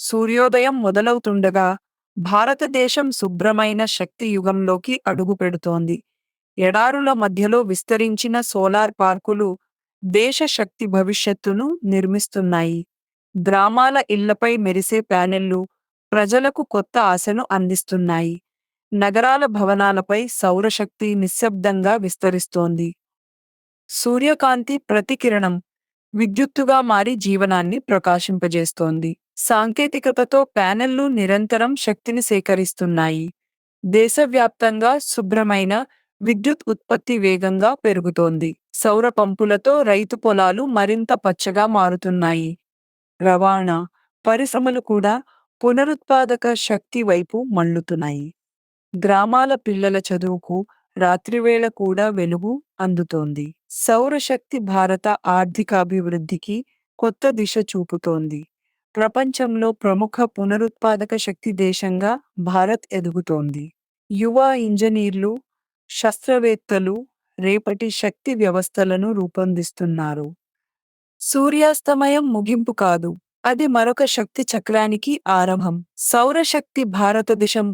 సూర్యోదయం మొదలవుతుండగా భారతదేశం శుభ్రమైన శక్తి యుగంలోకి అడుగుపెడుతోంది. ఎడారుల మధ్యలో విస్తరించిన సోలార్ పార్కులు దేశ శక్తి భవిష్యత్తును నిర్మిస్తున్నాయి. గ్రామాల ఇళ్లపై మెరిసే ప్యానెళ్లు ప్రజలకు కొత్త ఆశను అందిస్తున్నాయి. నగరాల భవనాలపై సౌరశక్తి నిశ్శబ్దంగా విస్తరిస్తోంది. సూర్యకాంతి ప్రతికిరణం విద్యుత్తుగా మారి జీవనాన్ని ప్రకాశింపజేస్తోంది. సాంకేతికతతో ప్యానెళ్లు నిరంతరం శక్తిని సేకరిస్తున్నాయి. దేశవ్యాప్తంగా శుభ్రమైన విద్యుత్ ఉత్పత్తి వేగంగా పెరుగుతోంది. సౌర పంపులతో రైతు పొలాలు మరింత పచ్చగా మారుతున్నాయి. రవాణా పరిశ్రమలు కూడా పునరుత్పాదక శక్తి వైపు మళ్లుతున్నాయి. గ్రామాల పిల్లల చదువుకు రాత్రివేళ కూడా వెలుగు అందుతోంది. సౌరశక్తి భారత ఆర్థికాభివృద్ధికి కొత్త దిశ చూపుతోంది. ప్రపంచంలో ప్రముఖ పునరుత్పాదక శక్తి దేశంగా భారత్ ఎదుగుతోంది. యువ ఇంజనీర్లు, శాస్త్రవేత్తలు రేపటి శక్తి వ్యవస్థలను రూపొందిస్తున్నారు. సూర్యాస్తమయం ముగింపు కాదు, అది మరొక శక్తి చక్రానికి ఆరంభం. సౌరశక్తి భారతదేశం